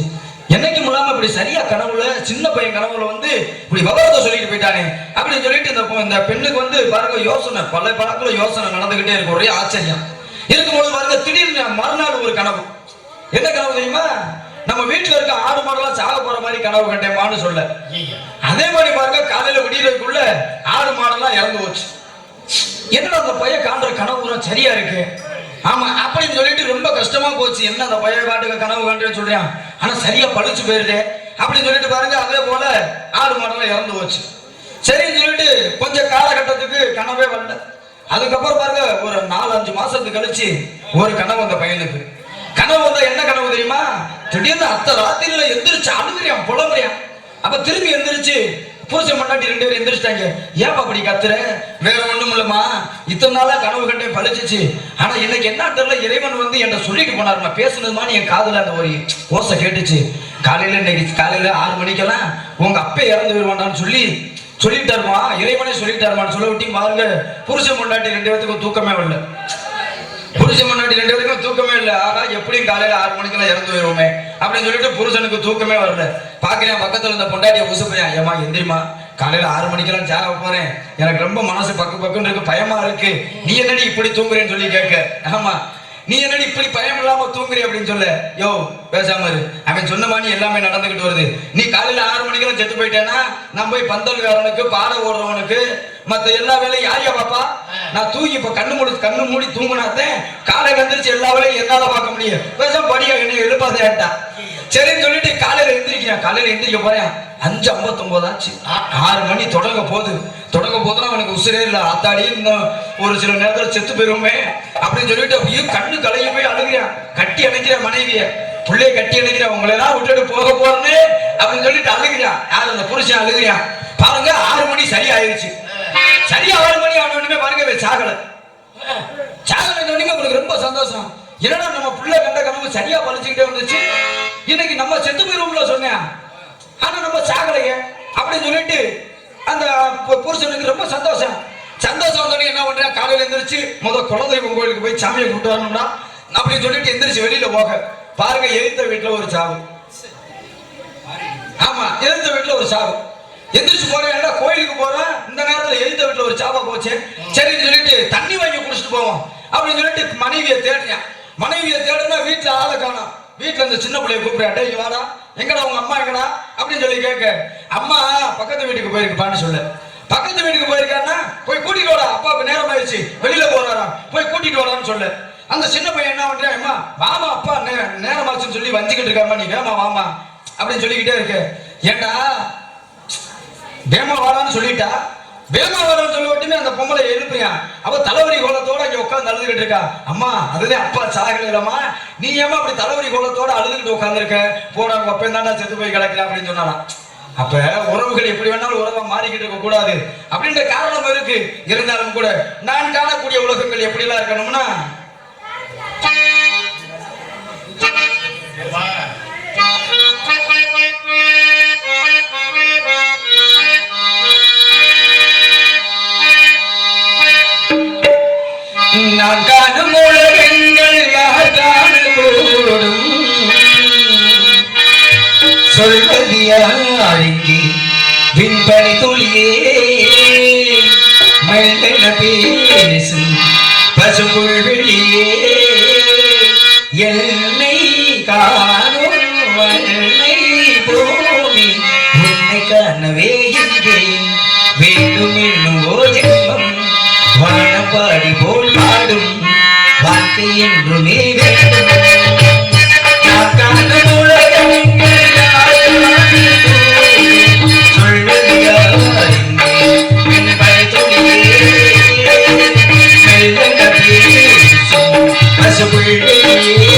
என்னைக்கும் இல்லாம இப்படி சரியா கனவுல சின்ன பையன் கனவுல வந்து இப்படி விவரத்தை சொல்லிட்டு போயிட்டானே அப்படின்னு சொல்லிட்டு இந்த பெண்ணுக்கு வந்து பாருங்க யோசனை, பல பழக்கத்துல யோசனை நடந்துகிட்டே இருக்கு. ஒரே ஆச்சரியம் இருக்கும்போது பாருங்க, திடீர்னு மறுநாள் ஒரு கனவு. என்ன கனவு தெரியுமா, நம்ம வீட்டுல இருக்க ஆடு மாடெல்லாம் சாக போற மாதிரி கனவு கண்டேமான்னு சொல்ல. அதே மாதிரி பாருங்க, காலையில விடியறதுக்குள்ள ஆடு மாடெல்லாம் இறந்து போச்சு. என்னடா அந்த பையன் காண்ற கனவு சரியா இருக்கு, ஆமா அப்படின்னு சொல்லிட்டு ரொம்ப கஷ்டமா போச்சு. என்ன அந்த பையன் காட்டுக்க கனவு காண்டுன்னு சொல்றான், ஆனா சரியா பழிச்சு போயிருது அப்படின்னு சொல்லிட்டு பாருங்க, அதே போல ஆடு மாடெல்லாம் இறந்து போச்சு. சரின்னு சொல்லிட்டு கொஞ்சம் காலகட்டத்துக்கு கனவே வரல. அதுக்கப்புறம் பாருங்க, ஒரு 4-5 மாசத்துக்கு கழிச்சு ஒரு கனவு அந்த பையனுக்கு. கனவு வந்தா என்ன கனவு தெரியுமா, திடீர்னு அத்த ராத்திரியில எந்திரிச்சு அழுகுறியான், புலம்புறியான். அப்ப திரும்பி எந்திரிச்சு புருஷன் மண்டாட்டி 2 பேரும் எந்திரிச்சிட்டாங்க. ஏப்பா அப்படி கத்துற, வேற ஒண்ணும் இல்லம்மா, இத்தனை நாளா கனவு கண்டே பழிச்சிச்சு, ஆனா எனக்கு என்ன தெரியல, இறைவன் வந்து என்ன சொல்லிட்டு போனார், நான் பேசுனதுமா என் காதுல அந்த ஒரு ஓசை கேட்டுச்சு. இன்னைக்கு காலையில 6 மணிக்கெல்லாம் உங்க அப்பே இறந்து போயிடுவான்னு சொல்லிட்டாருமா, இறைவனே சொல்லிட்டாருமான்னு சொல்ல விட்டி. பாருங்க, புருஷன் மண்டாட்டி 2 பேருக்கும் தூக்கமே வரல. புருஷன் முன்னாடி 2 பேருக்கும் தூக்கமே இல்லை. ஆனா எப்படியும் காலையில 6 மணிக்கெல்லாம் இறந்து போயிருவோமே அப்படின்னு சொல்லிட்டு புருஷனுக்கு தூக்கமே வரல. பாக்குறேன் பக்கத்துல இருந்த பொண்டாட்டிய உசுப்பையா, ஏமா எந்திரிமா, காலையில 6 மணிக்கெல்லாம் சாக போறேன், எனக்கு ரொம்ப மனசு பக்குன்னு இருக்கு, பயமா இருக்கு, நீ என்னடி இப்படி தூங்குறேன்னு சொல்லி கேட்க. ஆமா, நீ என்னடி இப்படி பயம் இல்லாம தூங்குறீ அப்படின்னு சொல்ல. யோ பேசாம இரு, அவன் சொன்ன மாதிரி எல்லாமே நடந்துகிட்டு வருது. நீ காலையில 6 மணிக்கெல்லாம் செத்து போயிட்டேன்னா நான் போய் பந்தல்காரனுக்கு பாட ஓடுறவனுக்கு மத்த எல்லா வேலையும் யாரியா பாப்பா, நான் தூங்கி இப்ப கண்ணு மூடி தூங்கினாத்தேன் காலையில எந்திரிச்சு எல்லா வேலையும் என்னால பார்க்க முடியும், பேசாம படியா என்னை எழுப்பாதேன்டா. சரின்னு சொல்லிட்டு காலையில எந்திரிக்கிறேன். காலையில எந்திரிக்க போறேன், 5:59 ஆச்சு. 6 மணி தொடங்க போதுன்னா அவனுக்கு உசுரே இல்லை, ஆத்தாடி இன்னும் ஒரு சில நேரத்தில் செத்து போயிருவோமே அப்படின்னு சொல்லிட்டு அப்படியே கண்ணு கலைய போய் அழுகிறேன். கட்டி அணைக்கிற மனைவிய, பிள்ளைய கட்டி அணைக்கிற, உங்களை எல்லாம் விட்டுட்டு போக போறேன்னு அப்படின்னு சொல்லிட்டு அழுகிறான். யார் அந்த புருஷன் அழுகிறான். பாருங்க, 6 மணி சரி ஆயிடுச்சு. சரியா 6 மணி ஆனோடனே பாருங்க சாகல உங்களுக்கு ரொம்ப சந்தோஷம். என்னடா நம்ம பிள்ளை கண்ட கனவு சரியா பழிச்சுக்கிட்டே வந்துச்சு, இன்னைக்கு நம்ம செத்து போயிருவோம்ல சொன்னேன், ஆனா நம்ம சாகலையே அப்படின்னு சொல்லிட்டு அந்த புருஷனுக்கு ரொம்ப சந்தோஷம் வந்தோடனே என்ன பண்றேன், காலையில எந்திரிச்சு குலதெய்வம் கோயிலுக்கு போய் சாமியை கூப்பிட்டு வரணும்னா அப்படின்னு சொல்லிட்டு எந்திரிச்சு வெளியில போக. பாருங்க, எழுத்த வீட்டுல ஒரு சாவு. ஆமா, எழுத்த வீட்டுல ஒரு சாவு. எந்திரிச்சு போறேன், கோயிலுக்கு போறேன், இந்த நேரத்துல எழுத்த வீட்டுல ஒரு சாவா போச்சு. சரின்னு சொல்லிட்டு தண்ணி வாங்கி குடிச்சிட்டு போவோம் அப்படின்னு சொல்லிட்டு மனைவியை தேடுனா வீட்டுல ஆளை காணோம். வீட்டுல இந்த சின்ன பிள்ளைய கூப்பிடுறேன், டேய் வாடா, எங்கடா உங்க அம்மா எங்கடா அப்படின்னு சொல்லி கேட்க. அம்மா பக்கத்து வீட்டுக்கு போயிருக்குப்பான்னு சொல்லு. பக்கத்து வீட்டுக்கு போயிருக்கான்னா போய் கூட்டிட்டு வாடா, அப்பாவுக்கு நேரம் ஆயிடுச்சு, வெளியில போறாராம், போய் கூட்டிட்டு வாடான்னு சொல்லு. அந்த சின்ன பையன் என்ன பண்றான், அம்மா வாமா அப்பா நேரமாச்சுன்னு சொல்லி வஞ்சிக்கிட்டு இருக்காமா, நீ வேமா வாமா அப்படின்னு சொல்லிக்கிட்டே இருக்கு. ஏண்டா வேமா வாடான்னு சொல்லிட்டா, வேமா வாடான்னு சொல்லி விட்டுமே அந்த பொம்பளை எழுப்பியான். அவ தலைவரி கோலத்தோட இங்க உட்காந்து அழுதுகிட்டு இருக்கா. அம்மா அதுல அப்பா சாகலமா, நீ ஏமா அப்படி தலைவரி கோலத்தோட அழுதுகிட்டு உட்கார்ந்து இருக்க, போட உங்க அப்பன் தாண்டா செத்து போய் கிடக்கல அப்படின்னு சொன்னாலாம். அப்ப உறவுகள் எப்படி வேணாலும் உறவா மாறிக்கிட்டு இருக்க கூடாது அப்படின்ற காரணம் இருக்கு. இருந்தாலும் கூட நான் காணக்கூடிய உலகங்கள் எப்படி எல்லாம் இருக்கணும்னா, நான் காணும் உலகங்கள் யார் காணக்கூடும், சொல்வது யாருக்கு விண்பனி துளியே, மெல்லென பேசும் பசும்புல் வெளியே, என்னை காணும் வண்ணை பூமி உன்னை காணவே இன்றேன், வேண்டும் என்னும் ஓ ஜென்மம் வானம் பாடி போல் பாடும் வாழ்க்கை என்றுமே வேண்டும். நான் காணும் உலகங்கள் சொல்வது யாருங்கே விண்பனி துளியே, மெல்லென பேசும் பசும்புல் வெளியே,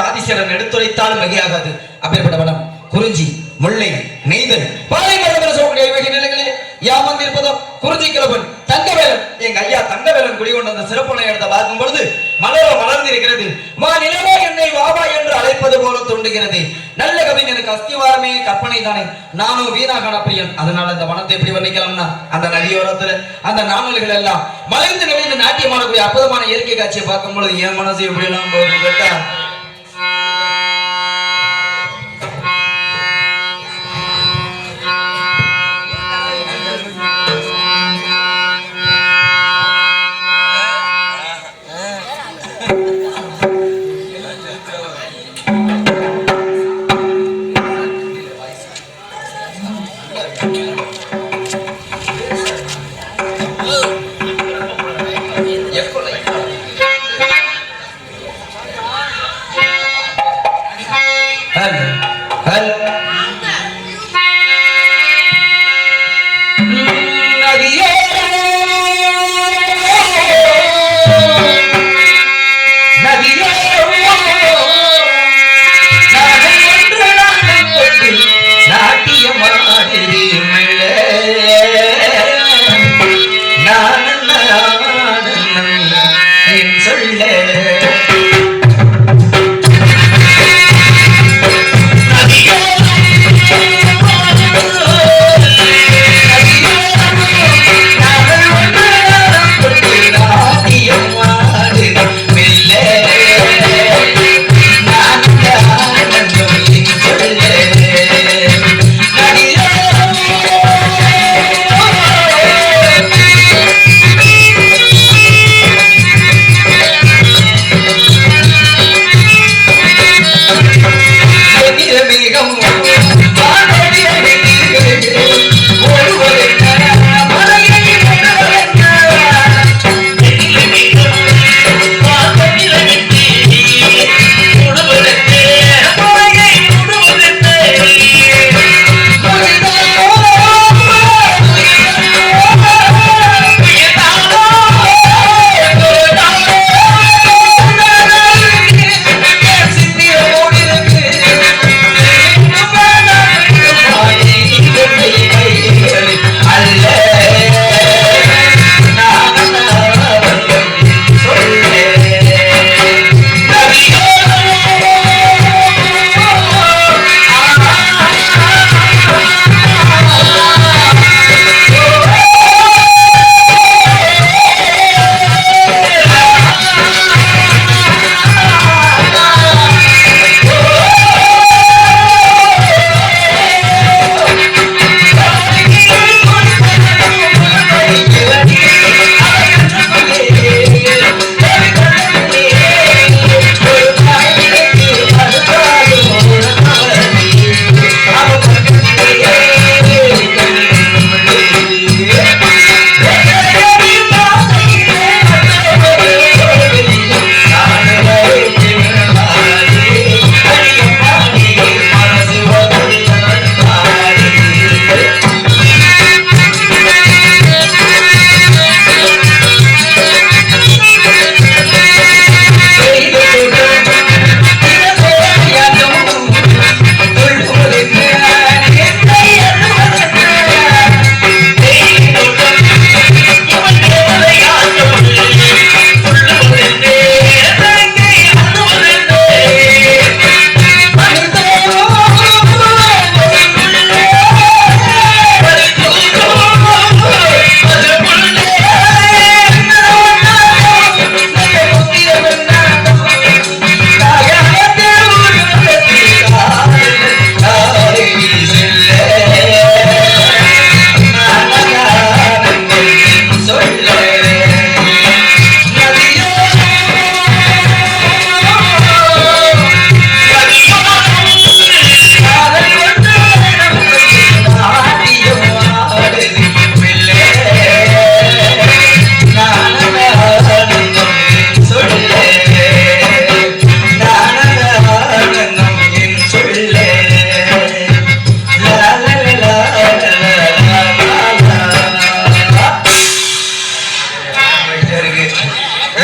ஆதிசேரன் எடுத்துரைத்தாலும் மிகையாகாது. அப்பேற்பட்ட வனம் குறிஞ்சி, முல்லை, நெய்தல், பாலை மரம் சொல்லக்கூடிய இவகை நிலைகளில் யாமந்திருப்பதும் குறிஞ்சி கிழவன் தங்கவேலன், எங்க ஐயா தங்கவேலன் குடிகொண்ட அந்த சிறப்புனை இடத்தை பார்க்கும் பொழுது மலர்ந்து இருக்கிறது. மா நிலவா என்னை வாவா என்று அழைப்பது போல தோன்றுகிறது. நல்ல கவிஞனுக்கு அஸ்திவாரமே கற்பனை தானே. நானும் வீணாகான பிரியன். அதனால அந்த வனத்தை எப்படி வர்ணிக்கலாம்னா, அந்த நதியோரத்துல அந்த நாணல்கள் எல்லாம் மலைந்து நிலைந்து நாட்டியமானக்கூடிய அற்புதமான இயற்கை காட்சியை பார்க்கும் பொழுது என் மனசு எப்படி எல்லாம் போகுது கேட்டா,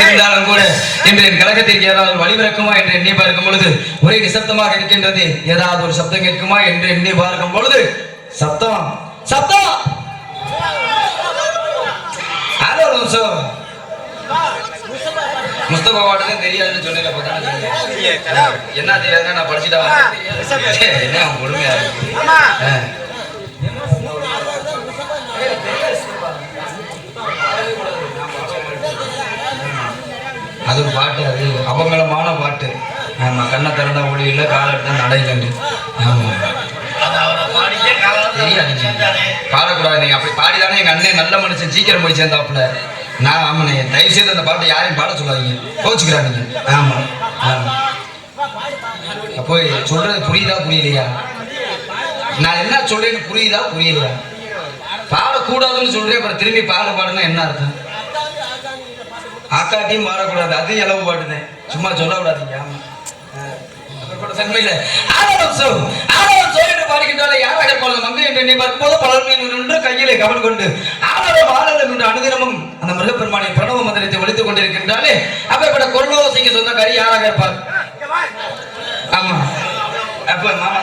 இருந்தாலும் கூட இன்று என் கழகத்திற்கு ஏதாவது வழிபிறக்குமா என்று எண்ணி பார்க்கும் பொழுது ஒரே நிசப்தமாக இருக்கின்றது. ஏதாவது ஒரு சப்தம் கேட்குமா என்று எண்ணி பார்க்கும் பொழுது சப்தம் சப்தம். ஹலோ நிமிஷம் முஸ்தபா வாட்டதான் தெரியாதுன்னு சொன்னேன். என்ன தெரியாதுன்னா நான் படிச்சுட்டா என்ன கொடுமையா இருக்கு. அது ஒரு பாட்டு, அது அவங்களமான பாட்டு. ஆமா, கண்ணை திறந்தா ஒளி இல்லை, காலை எடுத்தா நடையிலண்டு. ஆமா பாடக்கூடாது. நீங்க அப்படி பாடிதானே எங்க அண்ணன் நல்ல மனுஷன் சீக்கிரம் போய் சேர்ந்தாப்புல. நான் ஆமாண்ணே, தயவு செய்து அந்த பாட்டை யாரையும் பாட சொல்லாதீங்க, கோச்சுக்கிறாங்க. ஆமா ஆமா. அப்போ சொல்றது புரியுதா புரியலையா? நான் என்ன சொல்றேன்னு புரியுதா புரியலையா? பாடக்கூடாதுன்னு சொல்றேன், அப்புறம் திரும்பி பாடுனா என்ன அர்த்தம்? ஆக்காட்டியும் பாடக்கூடாது, அது இளவு பாடுதேன், சும்மா சொல்லக்கூடாதீங்க. ஆமா கையிலே கவன் கொண்டு அனுதினமும் அந்த மிருகப்பெருமானின் பிரணவ மந்திரத்தை ஒழித்துக் கொண்டிருக்கின்றாலே அப்பேற்பட்ட குரலோசைக்கு சொந்த கறி யாராக இருப்பார்? ஆமா, அப்ப மாமா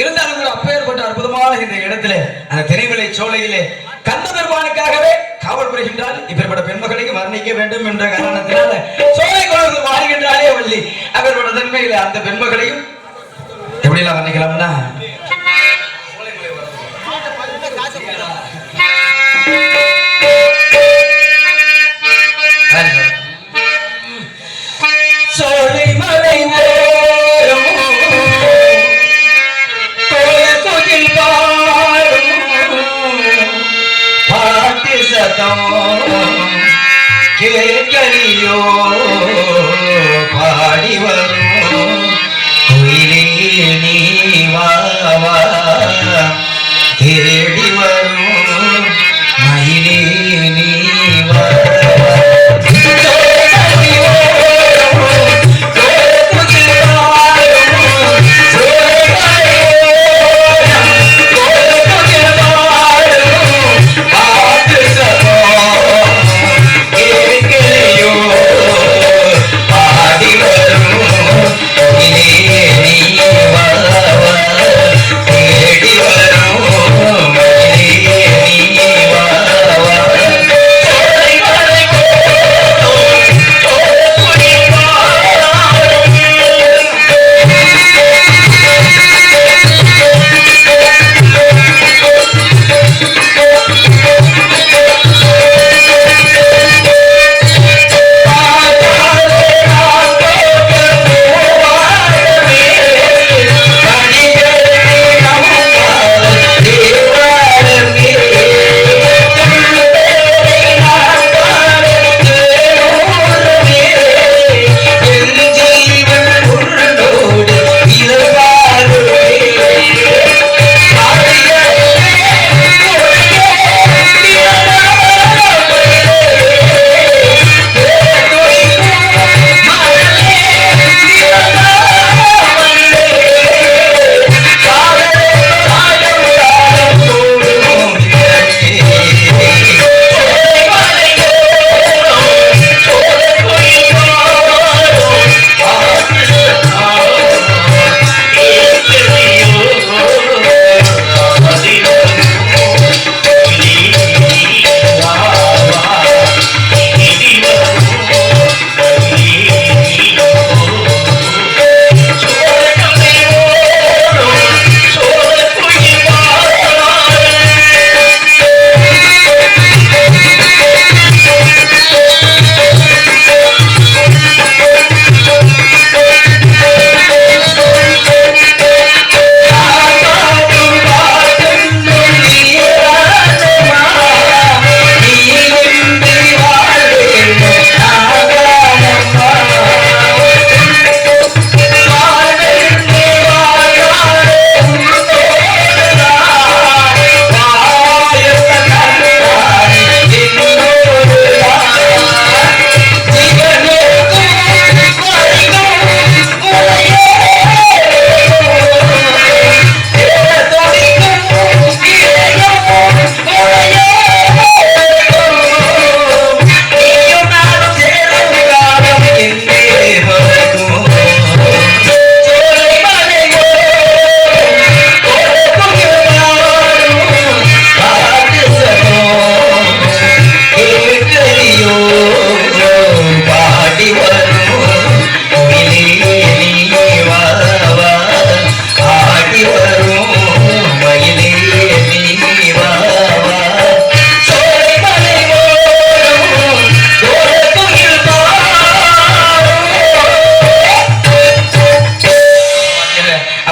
இருந்தாலும் கூட அப்பேற்பட்ட அற்புதமான இந்த இடத்துல அந்த திரைவிலை சோலையிலே கந்த பெருமானுக்காகவே காவல் புரிகின்றால் இப்பேற்பட்ட பெண்மகளையும் வர்ணிக்க வேண்டும் என்ற காரணத்தினால சோலை குழந்தை வாழ்கின்றாலே வள்ளி. அப்பேற்பட்ட தன்மையில அந்த பெண்மகளையும் எப்படி எல்லாம் வர்ணிக்கலாம்னா, சோலை மலை பாட்டு சதம் கேட்கறியோ பாடி வரும் குயிலே நீ வா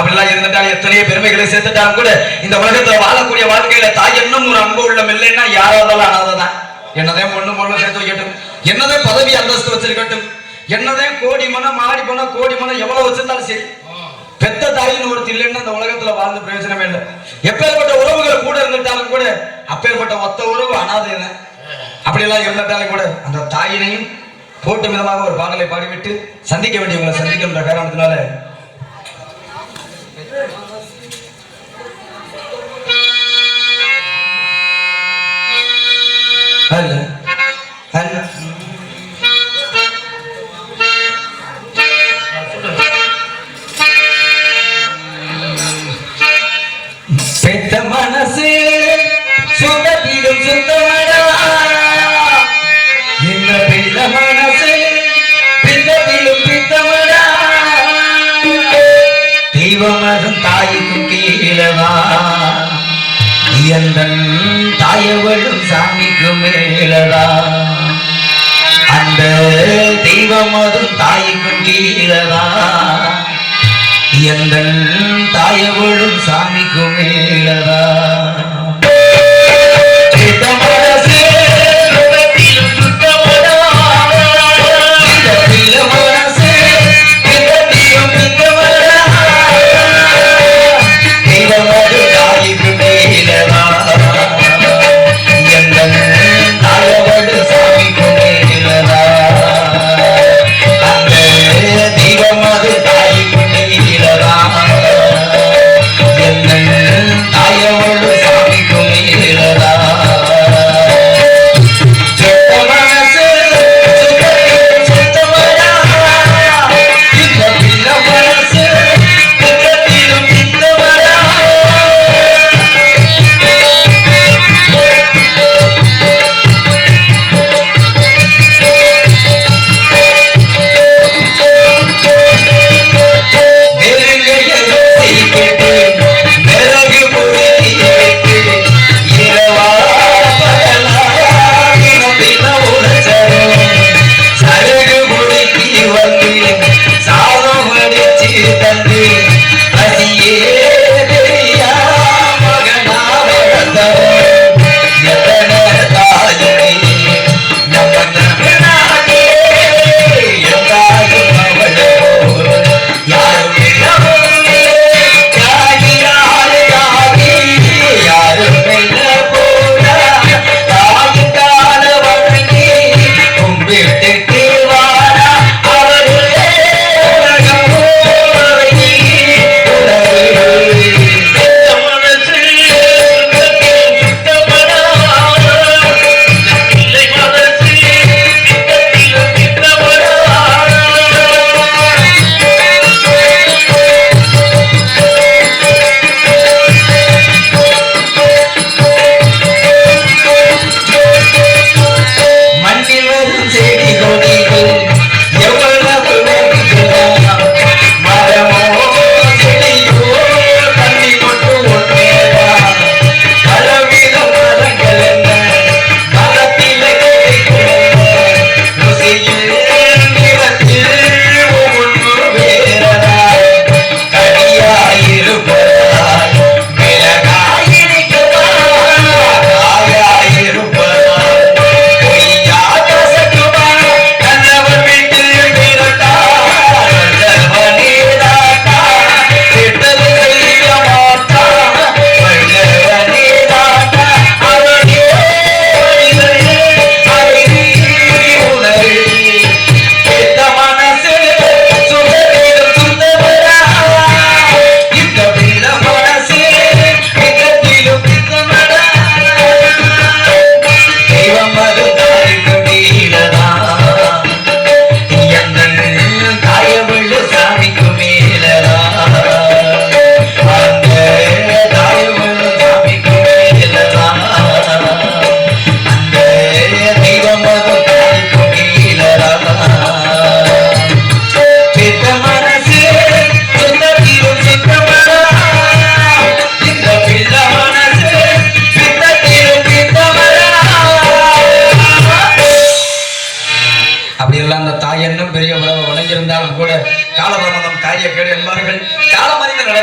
அப்படிலாம் இருந்துட்டாலும் எத்தனையோ பெருமைகளை சேர்த்துட்டாலும் கூட இந்த உலகத்துல வாழக்கூடிய வாழ்க்கையில தாய் என்னும் ஒரு அன்பு உள்ளம் இல்லைன்னா யாராவதாலும் அனாததான். என்னதான் பொண்ணு பொண்ணு சேர்த்து வைக்கட்டும், என்னதான் பதவி அந்தஸ்து வச்சிருக்கட்டும், என்னதான் கோடி மனம் மாடி பணம் கோடி மனம் எவ்வளவு வச்சிருந்தாலும் சரி, பெத்த தாயின்னு ஒருத்தர் இல்லைன்னா இந்த உலகத்துல வாழ்ந்து பிரயோஜனமே இல்லை. எப்பேற்பட்ட உறவுகள் கூட இருந்துட்டாலும் கூட அப்பேற்பட்ட ஒத்த உறவு அனாதை தான். அப்படியெல்லாம் இருந்துட்டாலும் கூட அந்த தாயினையும் போட்டு விதமாக ஒரு பாடலை பாடிவிட்டு சந்திக்க வேண்டியவங்களை சந்திக்கின்ற காரணத்தினால பெத்த மனசு சுடத்திடும் சுத்தமடா, இந்த பிள்ளை மனசு பித்தத்திலும் பித்தமடா, தெய்வமதும் தாய்க்கும் கீழவா, எந்தன் தாயவளும் சாமிக்கும் மேலதா, அந்த தெய்வமதும் தாய்க்கும் கீழவா, எந்தன் தாயவளும் சாமிக்கும் மேலதா. தெய்வம் அது தாய்க்கு மேலதா,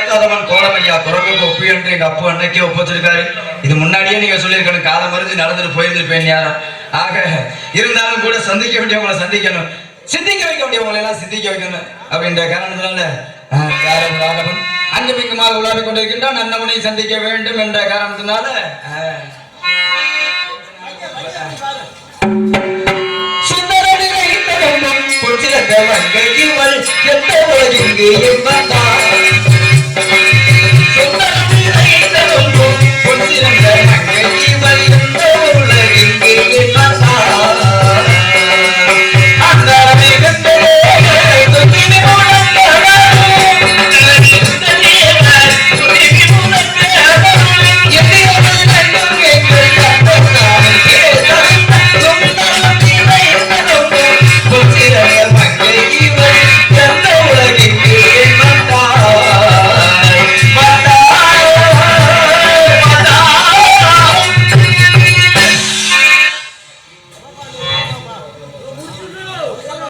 பார்க்காதவன் கோலமையா குரங்குக்கு ஒப்பு என்று எங்க அப்பா அன்னைக்கே ஒப்பு வச்சிருக்காரு. இது முன்னாடியே நீங்க சொல்லியிருக்கணும், காலம் மருந்து நடந்துட்டு போயிருந்திருப்பேன் யாரும். ஆக இருந்தாலும் கூட சந்திக்க வேண்டியவங்களை சந்திக்கணும், சிந்திக்க வைக்க வேண்டியவங்களை எல்லாம் சிந்திக்க வைக்கணும் அப்படின்ற காரணத்தினால அங்குமிங்குமாக உலாவிக் கொண்டிருக்கின்றான். அன்னவனை சந்திக்க வேண்டும் என்ற காரணத்தினால சுந்தரனிலை பொற்றிலங்க வங்கையில் எந்த உலகிங்கு என்பதா